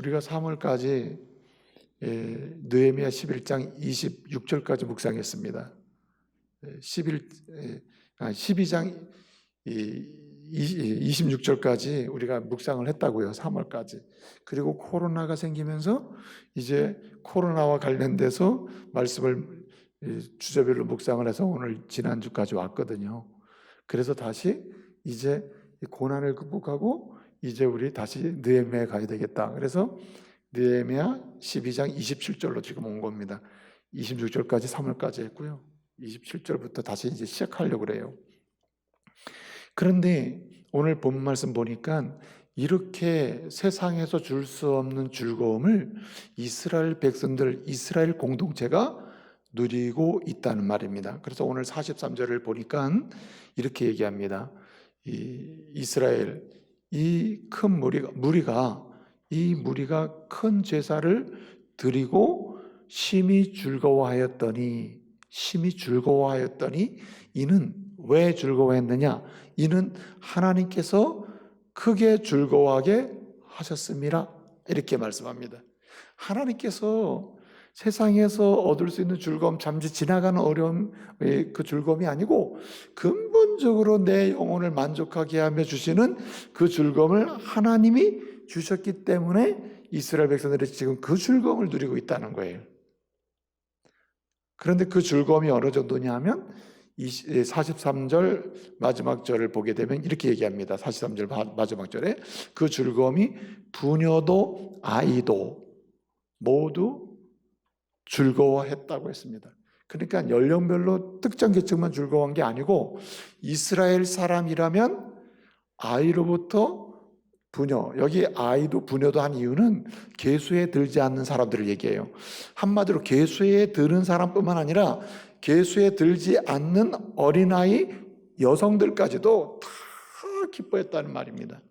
우리가 3월까지 느헤미야 11장 26절까지 묵상했습니다. 12장 26절까지 우리가 묵상을 했다고요. 3월까지. 그리고 코로나가 생기면서 이제 코로나와 관련돼서 말씀을 주제별로 묵상을 해서 오늘 지난주까지 왔거든요. 그래서 다시 이제 고난을 극복하고 이제 우리 다시 느헤미야에 가야 되겠다. 그래서 느헤미야 12장 27절로 지금 온 겁니다. 26절까지 3월까지 했고요. 27절부터 다시 이제 시작하려고 그래요. 그런데 오늘 본 말씀 보니까 이렇게 세상에서 줄 수 없는 즐거움을 이스라엘 백성들, 이스라엘 공동체가 누리고 있다는 말입니다. 그래서 오늘 43절을 보니까 이렇게 얘기합니다. 이스라엘, 이 큰 무리가 큰 제사를 드리고 심히 즐거워하였더니 이는 왜 즐거워했느냐? 이는 하나님께서 크게 즐거워하게 하셨습니다. 이렇게 말씀합니다. 하나님께서 세상에서 얻을 수 있는 즐거움, 잠시 지나가는 어려움, 그 즐거움이 아니고 근본적으로 내 영혼을 만족하게 하며 주시는 그 즐거움을 하나님이 주셨기 때문에 이스라엘 백성들이 지금 그 즐거움을 누리고 있다는 거예요. 그런데 그 즐거움이 어느 정도냐 하면 43절 마지막 절을 보게 되면 이렇게 얘기합니다. 43절 마지막 절에 그 즐거움이 부녀도 아이도 모두 즐거워했다고 했습니다. 그러니까 연령별로 특정 계층만 즐거워한 게 아니고 이스라엘 사람이라면 아이로부터 부녀, 여기 아이도 부녀도 한 이유는 계수에 들지 않는 사람들을 얘기해요. 한마디로 계수에 드는 사람뿐만 아니라 계수에 들지 않는 어린아이 여성들까지도 다 기뻐했다는 말입니다.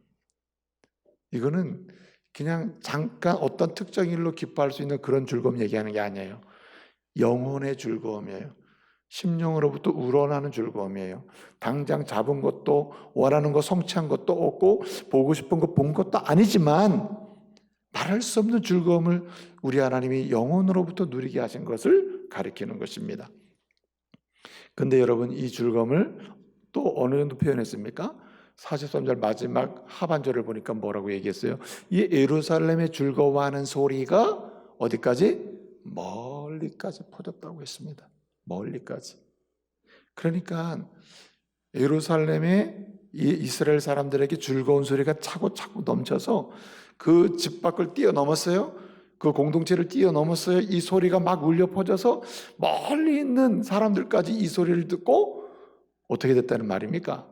이거는 그냥 잠깐 어떤 특정 일로 기뻐할 수 있는 그런 즐거움 얘기하는 게 아니에요. 영혼의 즐거움이에요. 심령으로부터 우러나는 즐거움이에요. 당장 잡은 것도 원하는 거 성취한 것도 없고 보고 싶은 거 본 것도 아니지만 말할 수 없는 즐거움을 우리 하나님이 영혼으로부터 누리게 하신 것을 가리키는 것입니다. 근데 여러분 이 즐거움을 또 어느 정도 표현했습니까? 43절 마지막 하반절을 보니까 뭐라고 얘기했어요? 이 예루살렘에 즐거워하는 소리가 어디까지? 멀리까지 퍼졌다고 했습니다. 멀리까지. 그러니까 예루살렘에 이스라엘 사람들에게 즐거운 소리가 차고차고 넘쳐서 그 집 밖을 뛰어넘었어요. 그 공동체를 뛰어넘었어요. 이 소리가 막 울려 퍼져서 멀리 있는 사람들까지 이 소리를 듣고 어떻게 됐다는 말입니까?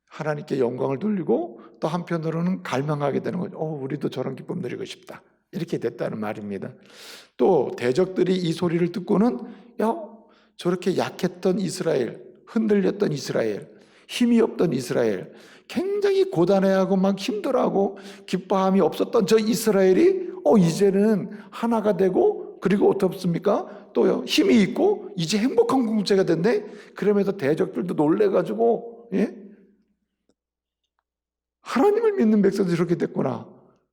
하나님께 영광을 돌리고 또 한편으로는 갈망하게 되는 거죠. 우리도 저런 기쁨 누리고 싶다. 이렇게 됐다는 말입니다. 또 대적들이 이 소리를 듣고는 저렇게 약했던 이스라엘, 흔들렸던 이스라엘, 힘이 없던 이스라엘, 굉장히 고단해하고 막 힘들어하고 기뻐함이 없었던 저 이스라엘이 이제는 하나가 되고 그리고 어떻습니까? 또 힘이 있고 이제 행복한 공동체가 됐네. 그러면서 대적들도 놀래가지고 하나님을 믿는 백성들이 이렇게 됐구나.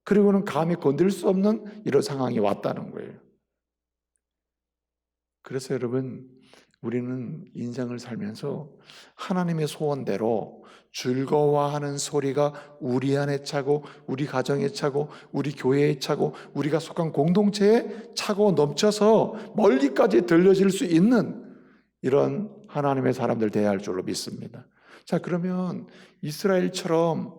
그리고는 감히 건들 수 없는 이런 상황이 왔다는 거예요. 그래서 여러분 우리는 인생을 살면서 하나님의 소원대로 즐거워하는 소리가 우리 안에 차고 우리 가정에 차고 우리 교회에 차고 우리가 속한 공동체에 차고 넘쳐서 멀리까지 들려질 수 있는 이런 하나님의 사람들 되어야 할 줄로 믿습니다. 자, 그러면 이스라엘처럼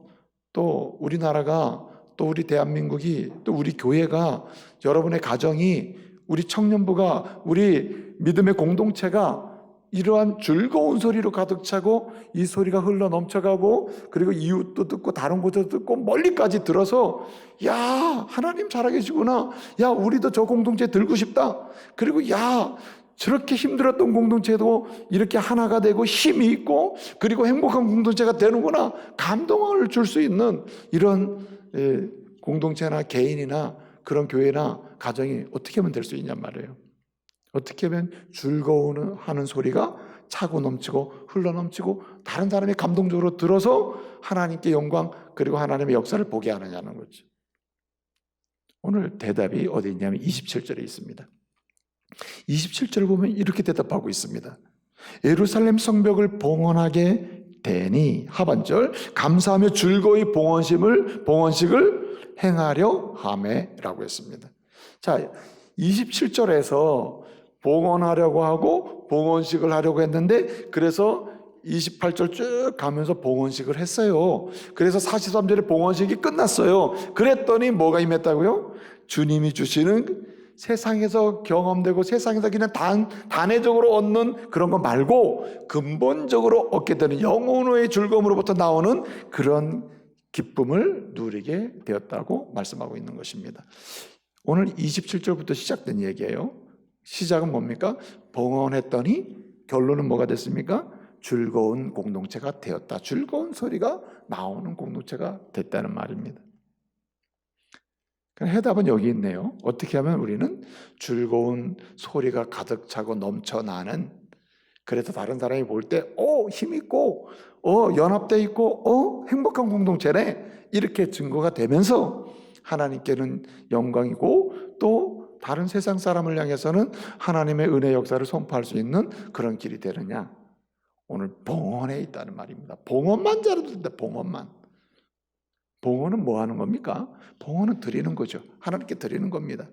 또 우리나라가 또 우리 대한민국이 또 우리 교회가 여러분의 가정이 우리 청년부가 우리 믿음의 공동체가 이러한 즐거운 소리로 가득 차고 이 소리가 흘러 넘쳐가고 그리고 이웃도 듣고 다른 곳도 듣고 멀리까지 들어서 하나님 살아계시구나. 우리도 저 공동체 들고 싶다. 그리고 저렇게 힘들었던 공동체도 이렇게 하나가 되고 힘이 있고 그리고 행복한 공동체가 되는구나. 감동을 줄 수 있는 이런 공동체나 개인이나 그런 교회나 가정이 어떻게 하면 될 수 있냔 말이에요. 어떻게 하면 즐거워하는 소리가 차고 넘치고 흘러 넘치고 다른 사람이 감동적으로 들어서 하나님께 영광 그리고 하나님의 역사를 보게 하느냐는 거죠. 오늘 대답이 어디 있냐면 27절에 있습니다. 27절을 보면 이렇게 대답하고 있습니다. 예루살렘 성벽을 봉헌하게 되니 하반절 감사하며 즐거이 봉헌식을 행하려 하매라고 했습니다. 자, 27절에서 봉헌하려고 하고 봉헌식을 하려고 했는데 그래서 28절 쭉 가면서 봉헌식을 했어요. 그래서 43절에 봉헌식이 끝났어요. 그랬더니 뭐가 임했다고요? 주님이 주시는 세상에서 경험되고 세상에서 그냥 단회적으로 얻는 그런 거 말고 근본적으로 얻게 되는 영혼의 즐거움으로부터 나오는 그런 기쁨을 누리게 되었다고 말씀하고 있는 것입니다. 오늘 27절부터 시작된 얘기예요. 시작은 뭡니까? 봉헌했더니 결론은 뭐가 됐습니까? 즐거운 공동체가 되었다. 즐거운 소리가 나오는 공동체가 됐다는 말입니다. 해답은 여기 있네요. 어떻게 하면 우리는 즐거운 소리가 가득 차고 넘쳐나는, 그래서 다른 사람이 볼 때 힘있고 연합되어 있고 행복한 공동체네 이렇게 증거가 되면서 하나님께는 영광이고 또 다른 세상 사람을 향해서는 하나님의 은혜 역사를 선포할 수 있는 그런 길이 되느냐? 오늘 봉헌에 있다는 말입니다. 봉헌만 잘해도 된다. 봉헌은 뭐 하는 겁니까? 봉헌은 드리는 거죠. 하나님께 드리는 겁니다.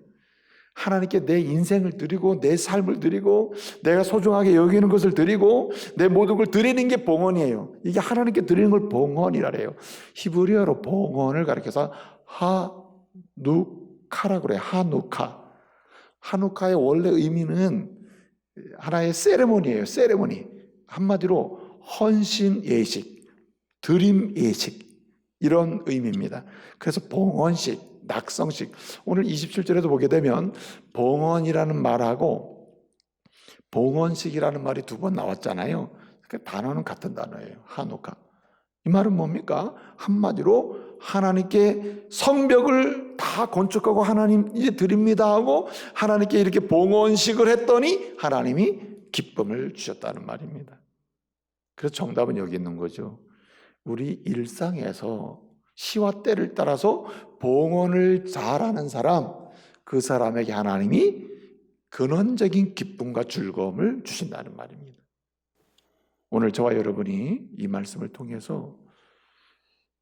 하나님께 내 인생을 드리고 내 삶을 드리고 내가 소중하게 여기는 것을 드리고 내 모든 걸 드리는 게 봉헌이에요. 이게 하나님께 드리는 걸 봉헌이라 해요. 히브리어로 봉헌을 가리켜서 하누카라고 그래요. 하누카의 원래 의미는 하나의 세레모니예요. 세레모니. 한마디로 헌신 예식, 드림 예식 이런 의미입니다. 그래서 봉헌식, 낙성식. 오늘 27절에도 보게 되면 봉헌이라는 말하고 봉헌식이라는 말이 두 번 나왔잖아요. 그 단어는 같은 단어예요. 하누카. 이 말은 뭡니까? 한마디로 하나님께 성벽을 다 건축하고 하나님 이제 드립니다 하고 하나님께 이렇게 봉헌식을 했더니 하나님이 기쁨을 주셨다는 말입니다. 그래서 정답은 여기 있는 거죠. 우리 일상에서 시와 때를 따라서 봉헌을 잘하는 사람, 그 사람에게 하나님이 근원적인 기쁨과 즐거움을 주신다는 말입니다. 오늘 저와 여러분이 이 말씀을 통해서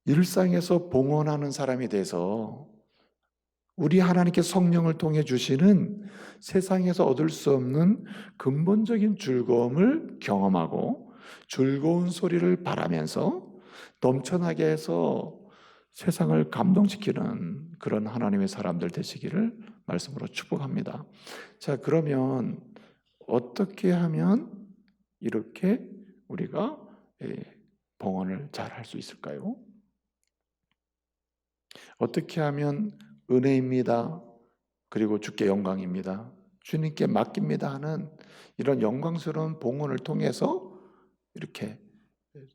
일상에서 봉헌하는 사람이 돼서 우리 하나님께 성령을 통해 주시는 세상에서 얻을 수 없는 근본적인 즐거움을 경험하고 즐거운 소리를 바라면서 넘쳐나게 해서 세상을 감동시키는 그런 하나님의 사람들 되시기를 말씀으로 축복합니다. 자, 그러면 어떻게 하면 이렇게 우리가 봉헌을 잘 할 수 있을까요? 어떻게 하면 은혜입니다. 그리고 주께 영광입니다. 주님께 맡깁니다 하는 이런 영광스러운 봉헌을 통해서 이렇게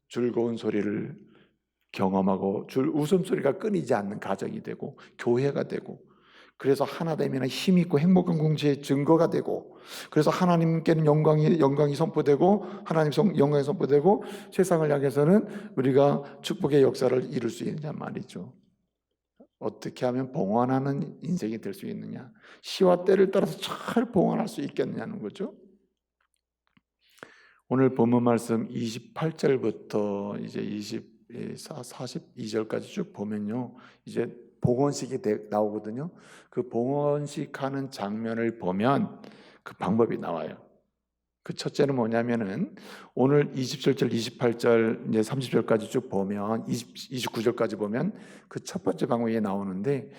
즐거운 소리를 경험하고 웃음소리가 끊이지 않는 가정이 되고 교회가 되고 그래서 하나됨이나 힘이 있고 행복한 공동체의 증거가 되고 그래서 하나님께는 영광이 선포되고 하나님 영광이 선포되고 세상을 향해서는 우리가 축복의 역사를 이룰 수 있느냐 말이죠. 어떻게 하면 봉헌하는 인생이 될 수 있느냐, 시와 때를 따라서 잘 봉헌할 수 있겠느냐는 거죠. 오늘 본문 말씀 28절부터 이제 42절까지 쭉 보면요, 이제 봉헌식이 나오거든요. 그 봉헌식 하는 장면을 보면 그 방법이 나와요. 그 첫째는 뭐냐면은 오늘 27절, 28절, 이제 30절까지 쭉 보면 29절까지 보면 그 첫 번째 방법이 나오는데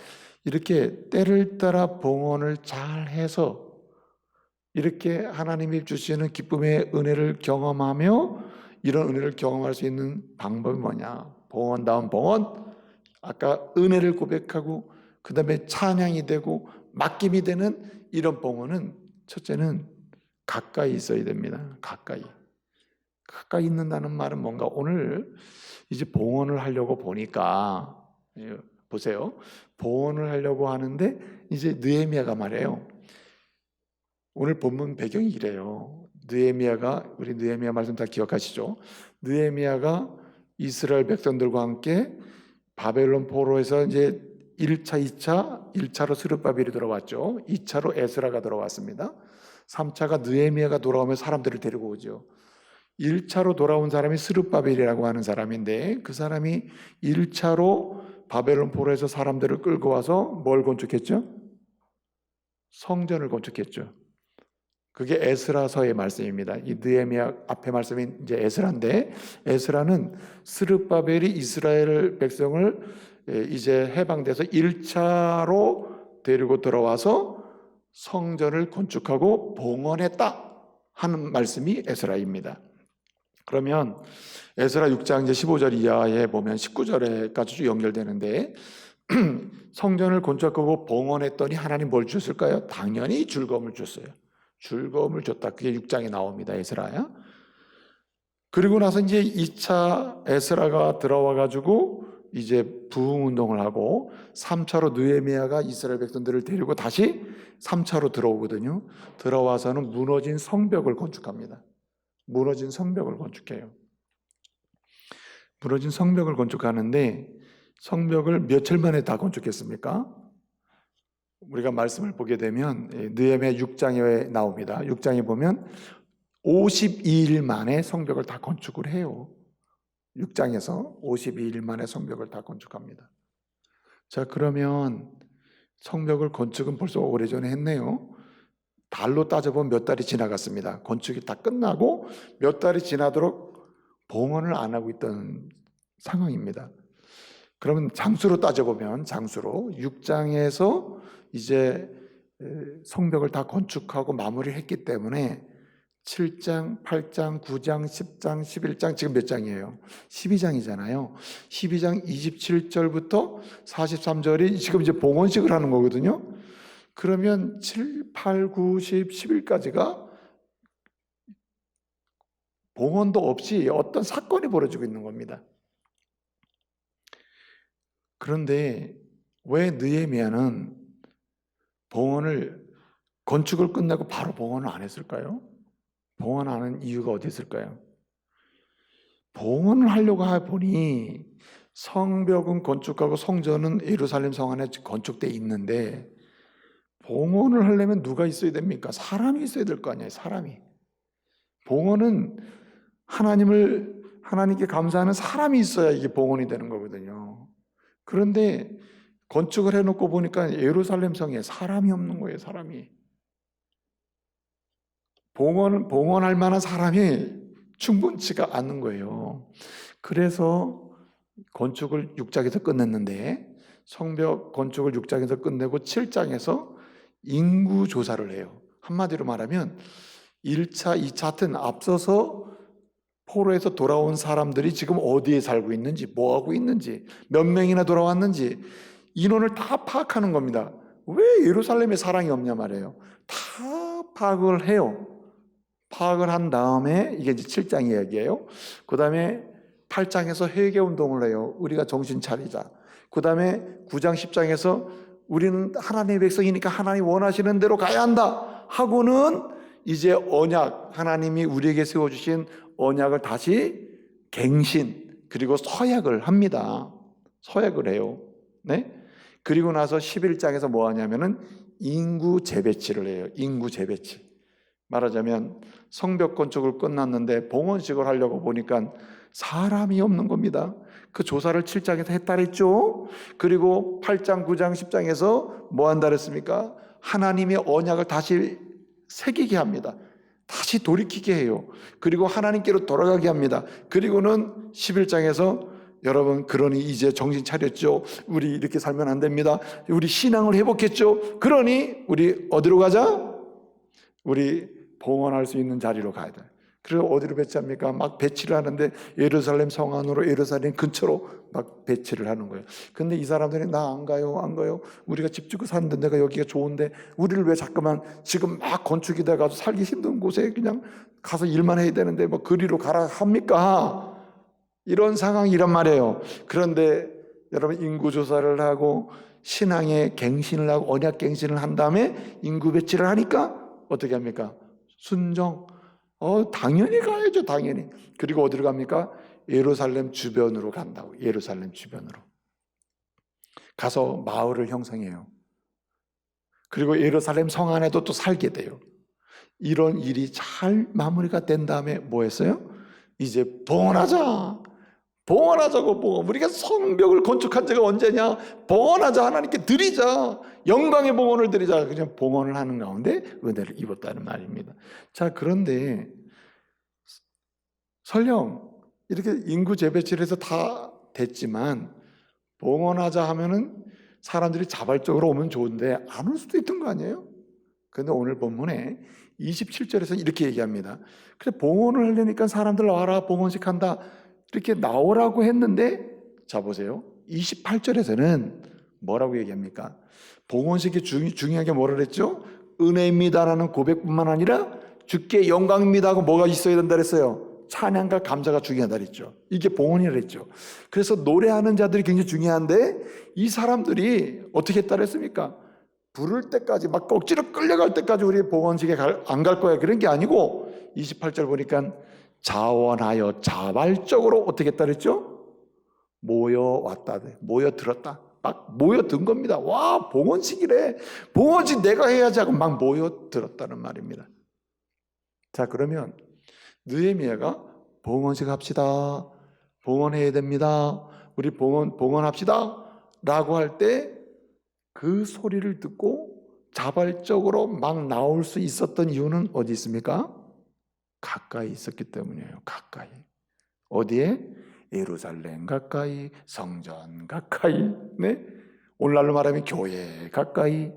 이렇게 때를 따라 봉헌을 잘 해서 이렇게 하나님이 주시는 기쁨의 은혜를 경험하며 이런 은혜를 경험할 수 있는 방법이 뭐냐? 봉헌다운 봉헌. 아까 은혜를 고백하고 그 다음에 찬양이 되고 맡김이 되는 이런 봉헌은 첫째는 가까이 있어야 됩니다. 가까이 있는다는 말은 뭔가 오늘 이제 봉헌을 하려고 보니까 보세요. 봉헌을 하려고 하는데 이제 느헤미야가 말해요. 오늘 본문 배경이 이래요. 우리 느헤미야 말씀 다 기억하시죠? 느헤미야가 이스라엘 백성들과 함께 바벨론 포로에서 이제 1차, 2차, 1차로 스룹바벨이 들어왔죠. 2차로 에스라가 들어왔습니다. 3차가 느헤미야가 돌아오면 사람들을 데리고 오죠. 1차로 돌아온 사람이 스룹바벨이라고 하는 사람인데, 그 사람이 1차로 바벨론 포로에서 사람들을 끌고 와서 뭘 건축했죠? 성전을 건축했죠. 그게 에스라서의 말씀입니다. 이 느헤미야 앞에 말씀이 이제 에스라인데, 에스라는 스룹바벨이 이스라엘 백성을 이제 해방돼서 1차로 데리고 들어와서 성전을 건축하고 봉헌했다 하는 말씀이 에스라입니다. 그러면 에스라 6장 이제 15절 이하에 보면 19절에까지 쭉 연결되는데, 성전을 건축하고 봉헌했더니 하나님 뭘 주셨을까요? 당연히 즐거움을 줬어요. 즐거움을 줬다. 그게 6장에 나옵니다. 에스라야. 그리고 나서 이제 2차 에스라가 들어와 가지고 이제 부흥 운동을 하고, 3차로 느헤미야가 이스라엘 백성들을 데리고 다시 3차로 들어오거든요. 들어와서는 무너진 성벽을 건축합니다. 무너진 성벽을 건축해요. 무너진 성벽을 건축하는데, 성벽을 며칠 만에 다 건축했습니까? 우리가 말씀을 보게 되면 느헤미야 6장에 나옵니다. 6장에 보면 52일 만에 성벽을 다 건축을 해요. 6장에서 52일 만에 성벽을 다 건축합니다. 자, 그러면 성벽을 건축은 벌써 오래전에 했네요. 달로 따져보면 몇 달이 지나갔습니다. 건축이 다 끝나고 몇 달이 지나도록 봉헌을 안 하고 있던 상황입니다. 그러면 장수로 따져보면, 장수로 6장에서 이제 성벽을 다 건축하고 마무리를 했기 때문에 7장, 8장, 9장, 10장, 11장, 지금 몇 장이에요? 12장이잖아요. 12장 27절부터 43절이 지금 이제 봉헌식을 하는 거거든요. 그러면 7, 8, 9, 10, 11까지가 봉헌도 없이 어떤 사건이 벌어지고 있는 겁니다. 그런데 왜 느헤미야는 건축을 끝내고 바로 봉헌을 안 했을까요? 봉헌하는 이유가 어디 있을까요? 봉헌을 하려고 보니 성벽은 건축하고 성전은 예루살렘 성 안에 건축되어 있는데, 봉헌을 하려면 누가 있어야 됩니까? 사람이 있어야 될 거 아니에요. 사람이. 봉헌은 하나님께 감사하는 사람이 있어야 이게 봉헌이 되는 거거든요. 그런데 건축을 해놓고 보니까 예루살렘 성에 사람이 없는 거예요. 사람이. 봉헌할 만한 사람이 충분치가 않는 거예요. 그래서 건축을 6장에서 끝냈는데, 성벽 건축을 6장에서 끝내고 7장에서 인구 조사를 해요. 한마디로 말하면 1차, 2차 하여튼 앞서서 포로에서 돌아온 사람들이 지금 어디에 살고 있는지, 뭐 하고 있는지, 몇 명이나 돌아왔는지 인원을 다 파악하는 겁니다. 왜 예루살렘에 사람이 없냐 말이에요. 다 파악을 해요. 파악을 한 다음에, 이게 이제 7장 이야기예요. 그 다음에 8장에서 회개운동을 해요. 우리가 정신 차리자. 그 다음에 9장 10장에서 우리는 하나님의 백성이니까 하나님 원하시는 대로 가야 한다 하고는 이제 언약, 하나님이 우리에게 세워주신 언약을 다시 갱신, 그리고 서약을 합니다. 서약을 해요. 네? 그리고 나서 11장에서 뭐 하냐면은 인구 재배치를 해요. 인구 재배치. 말하자면 성벽 건축을 끝났는데 봉헌식을 하려고 보니까 사람이 없는 겁니다. 그 조사를 7장에서 했다 그랬죠. 그리고 8장, 9장, 10장에서 뭐 한다 그랬습니까? 하나님의 언약을 다시 새기게 합니다. 다시 돌이키게 해요. 그리고 하나님께로 돌아가게 합니다. 그리고는 11장에서 여러분, 그러니 이제 정신 차렸죠. 우리 이렇게 살면 안 됩니다. 우리 신앙을 회복했죠. 그러니 우리 어디로 가자? 우리 봉헌할 수 있는 자리로 가야 돼. 그래서 어디로 배치합니까? 막 배치를 하는데 예루살렘 성 안으로, 예루살렘 근처로 막 배치를 하는 거예요. 근데 이 사람들이 나 안 가요, 안 가요. 우리가 집 짓고 사는데 내가 여기가 좋은데 우리를 왜 자꾸만 지금 막 건축이 돼가지고 살기 힘든 곳에 그냥 가서 일만 해야 되는데 뭐 그리로 가라 합니까? 이런 상황이란 말이에요. 그런데 여러분, 인구조사를 하고 신앙의 갱신을 하고 언약 갱신을 한 다음에 인구 배치를 하니까 어떻게 합니까? 순종. 당연히 가야죠, 당연히. 그리고 어디로 갑니까? 예루살렘 주변으로 간다고. 예루살렘 주변으로. 가서 마을을 형성해요. 그리고 예루살렘 성 안에도 또 살게 돼요. 이런 일이 잘 마무리가 된 다음에 뭐 했어요? 이제 봉헌하자. 봉헌하자고 봉헌. 우리가 성벽을 건축한 지가 언제냐? 봉헌하자. 하나님께 드리자. 영광의 봉헌을 드리자. 그냥 봉헌을 하는 가운데 은혜를 입었다는 말입니다. 자, 그런데 설령 이렇게 인구 재배치를 해서 다 됐지만 봉헌하자 하면은 사람들이 자발적으로 오면 좋은데 안 올 수도 있던 거 아니에요? 그런데 오늘 본문에 27절에서 이렇게 얘기합니다. 그래, 봉헌을 하려니까 사람들 와라, 봉헌식 한다, 이렇게 나오라고 했는데, 자 보세요. 28절에서는 뭐라고 얘기합니까? 봉헌식이 중요하게 뭐라 그랬죠? 은혜입니다라는 고백뿐만 아니라 주께 영광입니다 하고 뭐가 있어야 된다 그랬어요? 찬양과 감사가 중요하다 그랬죠. 이게 봉헌이라 그랬죠. 그래서 노래하는 자들이 굉장히 중요한데, 이 사람들이 어떻게 했다 그랬습니까? 부를 때까지, 막 억지로 끌려갈 때까지 우리 봉헌식에 안 갈 거야, 그런 게 아니고 28절 보니까 자원하여 자발적으로 어떻게 했다 그랬죠? 모여왔다, 모여들었다, 막 모여든 겁니다. 와, 봉헌식이래, 봉헌식 내가 해야지 하고 막 모여들었다는 말입니다. 자, 그러면 느헤미야가 봉헌식 합시다, 봉헌해야 됩니다, 우리 봉헌합시다 라고 할 때 그 소리를 듣고 자발적으로 막 나올 수 있었던 이유는 어디 있습니까? 가까이 있었기 때문이에요. 가까이. 어디에? 예루살렘 가까이, 성전 가까이, 네? 오늘날로 말하면 교회 가까이,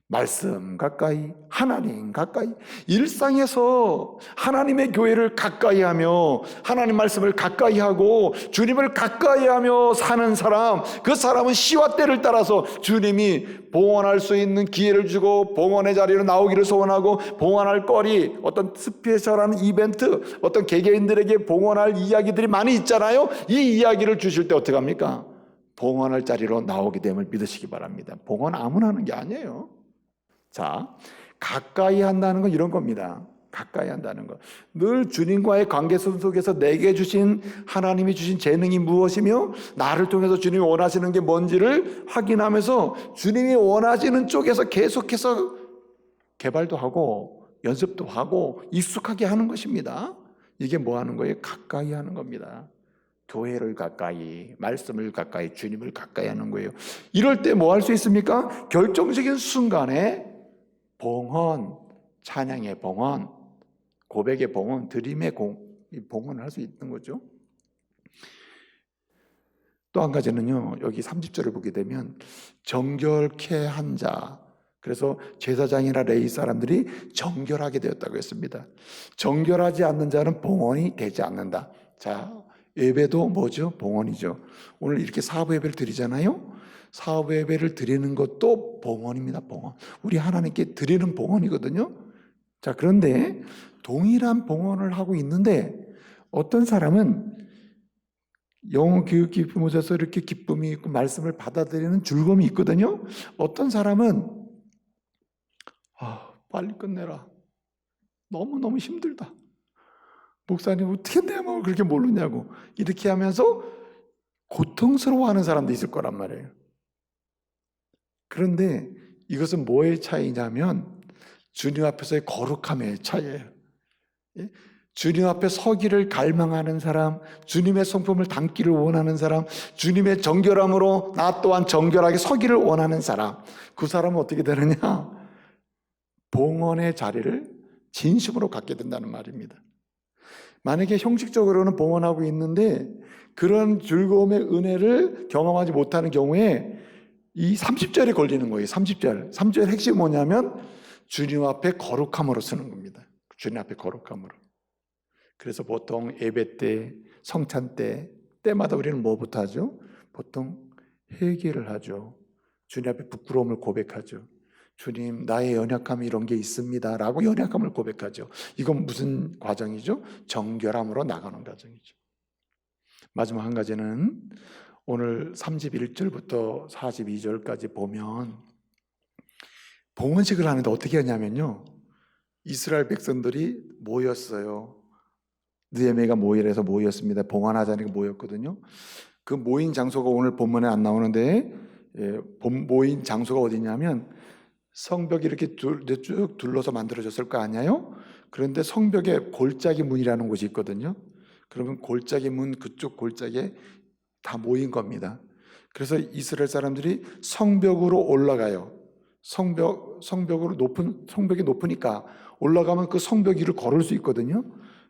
말씀 가까이, 하나님 가까이. 일상에서 하나님의 교회를 가까이 하며 하나님 말씀을 가까이 하고 주님을 가까이 하며 사는 사람, 그 사람은 시와 때를 따라서 주님이 봉헌할 수 있는 기회를 주고 봉헌의 자리로 나오기를 소원하고, 봉헌할 거리, 어떤 스페셜한 이벤트, 어떤 개개인들에게 봉헌할 이야기들이 많이 있잖아요. 이 이야기를 주실 때 어떻게 합니까? 봉헌할 자리로 나오게 됨을 믿으시기 바랍니다. 봉헌 아무나 하는 게 아니에요. 자, 가까이 한다는 건 이런 겁니다. 가까이 한다는 것. 늘 주님과의 관계 속에서 내게 주신, 하나님이 주신 재능이 무엇이며 나를 통해서 주님이 원하시는 게 뭔지를 확인하면서 주님이 원하시는 쪽에서 계속해서 개발도 하고 연습도 하고 익숙하게 하는 것입니다. 이게 뭐 하는 거예요? 가까이 하는 겁니다. 교회를 가까이, 말씀을 가까이, 주님을 가까이 하는 거예요. 이럴 때 뭐 할 수 있습니까? 결정적인 순간에 봉헌, 찬양의 봉헌, 고백의 봉헌, 드림의 봉헌을 할 수 있는 거죠. 또 한 가지는요, 여기 30절을 보게 되면 정결케 한 자, 그래서 제사장이나 레위 사람들이 정결하게 되었다고 했습니다. 정결하지 않는 자는 봉헌이 되지 않는다. 자, 예배도 뭐죠? 봉헌이죠. 오늘 이렇게 사부 예배를 드리잖아요. 사부 예배를 드리는 것도 봉헌입니다. 봉헌. 우리 하나님께 드리는 봉헌이거든요. 자, 그런데 동일한 봉헌을 하고 있는데 어떤 사람은 영어 교육 기쁨 오셔서 이렇게 기쁨이 있고 말씀을 받아들이는 즐거움이 있거든요. 어떤 사람은 빨리 끝내라, 너무너무 힘들다, 목사님 어떻게 내 마음을 그렇게 모르냐고 이렇게 하면서 고통스러워하는 사람도 있을 거란 말이에요. 그런데 이것은 뭐의 차이냐면 주님 앞에서의 거룩함의 차이예요. 주님 앞에 서기를 갈망하는 사람, 주님의 성품을 담기를 원하는 사람, 주님의 정결함으로 나 또한 정결하게 서기를 원하는 사람, 그 사람은 어떻게 되느냐? 봉헌의 자리를 진심으로 갖게 된다는 말입니다. 만약에 형식적으로는 봉헌하고 있는데 그런 즐거움의 은혜를 경험하지 못하는 경우에 이 30절에 걸리는 거예요. 30절 핵심이 뭐냐면 주님 앞에 거룩함으로 쓰는 겁니다. 주님 앞에 거룩함으로. 그래서 보통 예배 때, 성찬 때, 때마다 우리는 뭐부터 하죠? 보통 회개를 하죠. 주님 앞에 부끄러움을 고백하죠. 주님, 나의 연약함이 이런 게 있습니다 라고 연약함을 고백하죠. 이건 무슨 과정이죠? 정결함으로 나가는 과정이죠. 마지막 한 가지는 오늘 31절부터 42절까지 보면 봉헌식을 하는데 어떻게 하냐면요, 이스라엘 백성들이 모였어요. 느헤미야가 모이래서 모였습니다. 봉헌하자니까 모였거든요. 그 모인 장소가 오늘 본문에 안 나오는데 모인 장소가 어디냐면 성벽이 이렇게 쭉 둘러서 만들어졌을 거 아니에요? 그런데 성벽에 골짜기 문이라는 곳이 있거든요. 그러면 골짜기 문 그쪽 골짜기에 다 모인 겁니다. 그래서 이스라엘 사람들이 성벽으로 올라가요. 성벽으로 성벽이 높으니까 올라가면 그 성벽 위를 걸을 수 있거든요.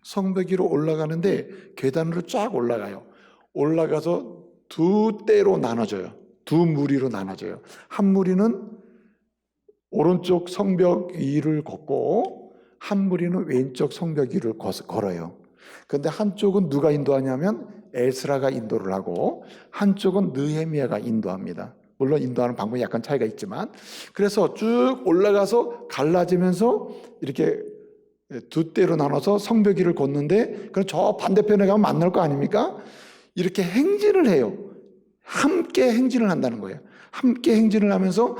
성벽 위로 올라가는데 계단으로 쫙 올라가요. 올라가서 두 떼로 나눠져요. 두 무리로 나눠져요. 한 무리는 오른쪽 성벽 위를 걷고 한 무리는 왼쪽 성벽 위를 걸어요. 그런데 한쪽은 누가 인도하냐면 에스라가 인도를 하고 한쪽은 느헤미야가 인도합니다. 물론 인도하는 방법이 약간 차이가 있지만 그래서 쭉 올라가서 갈라지면서 이렇게 두 떼로 나눠서 성벽 위를 걷는데 그럼 저 반대편에 가면 만날 거 아닙니까? 이렇게 행진을 해요. 함께 행진을 한다는 거예요. 함께 행진을 하면서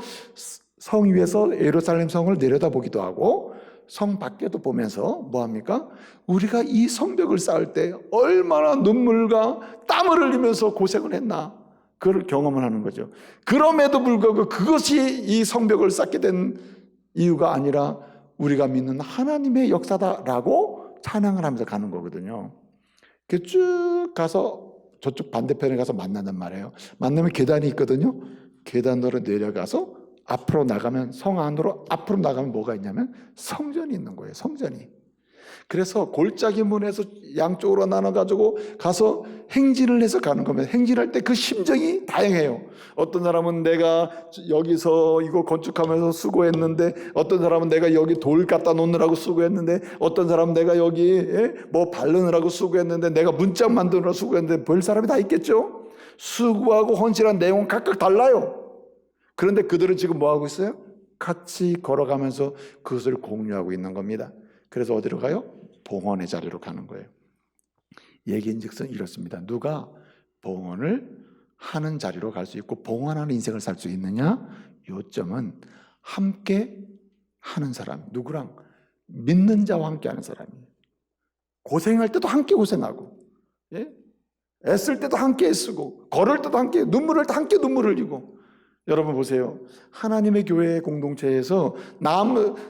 성 위에서 예루살렘 성을 내려다보기도 하고 성 밖에도 보면서 뭐합니까? 우리가 이 성벽을 쌓을 때 얼마나 눈물과 땀을 흘리면서 고생을 했나 그걸 경험을 하는 거죠. 그럼에도 불구하고 그것이 이 성벽을 쌓게 된 이유가 아니라 우리가 믿는 하나님의 역사다라고 찬양을 하면서 가는 거거든요. 쭉 가서 저쪽 반대편에 가서 만난단 말이에요. 만나면 계단이 있거든요. 계단으로 내려가서 앞으로 나가면 성 안으로 앞으로 나가면 뭐가 있냐면 성전이 있는 거예요. 성전이. 그래서 골짜기 문에서 양쪽으로 나눠가지고 가서 행진을 해서 가는 겁니다. 행진할 때 그 심정이 다양해요. 어떤 사람은 내가 여기서 이거 건축하면서 수고했는데 어떤 사람은 내가 여기 돌 갖다 놓느라고 수고했는데 어떤 사람은 내가 여기 뭐 바르느라고 수고했는데 내가 문짝 만드느라고 수고했는데 별 사람이 다 있겠죠. 수고하고 헌신한 내용은 각각 달라요. 그런데 그들은 지금 뭐 하고 있어요? 같이 걸어가면서 그것을 공유하고 있는 겁니다. 그래서 어디로 가요? 봉헌의 자리로 가는 거예요. 얘기인즉슨 이렇습니다. 누가 봉헌을 하는 자리로 갈 수 있고 봉헌하는 인생을 살 수 있느냐? 요점은 함께 하는 사람, 누구랑? 믿는 자와 함께 하는 사람이에요. 고생할 때도 함께 고생하고 애쓸 때도 함께 애쓰고 걸을 때도 함께 눈물을 때 함께 눈물을 흘리고 여러분 보세요. 하나님의 교회 공동체에서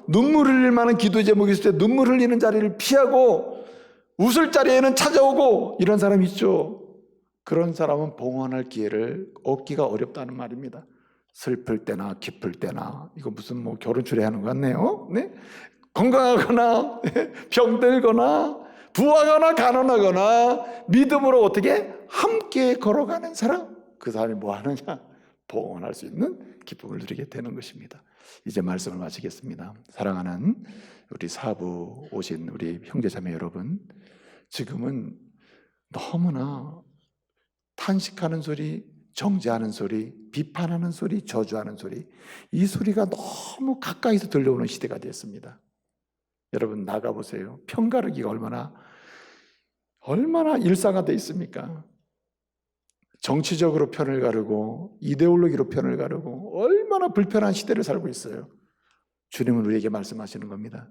눈물 흘릴 만한 기도 제목이 있을 때 눈물 흘리는 자리를 피하고 웃을 자리에는 찾아오고 이런 사람이 있죠. 그런 사람은 봉헌할 기회를 얻기가 어렵다는 말입니다. 슬플 때나 기쁠 때나 이거 무슨 뭐 결혼 추례하는 것 같네요. 네? 건강하거나 병들거나 부하거나 가난하거나 믿음으로 어떻게 함께 걸어가는 사람 그 사람이 뭐 하느냐? 봉헌할 수 있는 기쁨을 누리게 되는 것입니다. 이제 말씀을 마치겠습니다. 사랑하는 우리 사부 오신 우리 형제자매 여러분, 지금은 너무나 탄식하는 소리, 정죄하는 소리, 비판하는 소리, 저주하는 소리, 이 소리가 너무 가까이서 들려오는 시대가 되었습니다. 여러분 나가보세요. 편가르기가 얼마나 일상화되어 있습니까? 정치적으로 편을 가르고 이데올로기로 편을 가르고 얼마나 불편한 시대를 살고 있어요. 주님은 우리에게 말씀하시는 겁니다.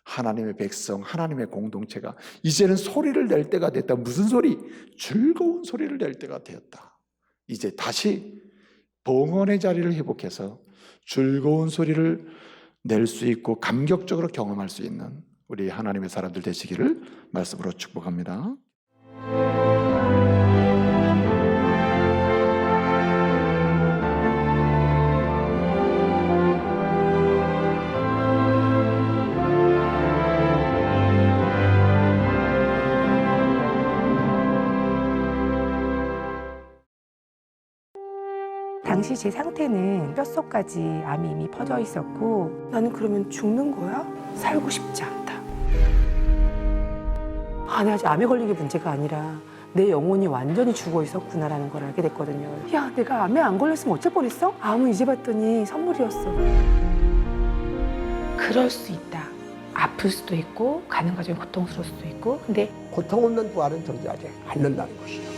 하나님의 백성, 하나님의 공동체가 이제는 소리를 낼 때가 됐다. 무슨 소리? 즐거운 소리를 낼 때가 되었다. 이제 다시 봉헌의 자리를 회복해서 즐거운 소리를 낼 수 있고 감격적으로 경험할 수 있는 우리 하나님의 사람들 되시기를 말씀으로 축복합니다. 당시 제 상태는 뼛속까지 암이 이미 퍼져 있었고 나는 그러면 죽는 거야? 살고 싶지 않다. 내가 아직 암에 걸린 게 문제가 아니라 내 영혼이 완전히 죽어 있었구나라는 걸 알게 됐거든요. 야, 내가 암에 안 걸렸으면 어쩔 뻔했어? 암은 이제 봤더니 선물이었어. 그럴 수 있다. 아플 수도 있고 가는 과정이 고통스러울 수도 있고 근데 고통 없는 부활은 존재하지 않는다는 것이죠.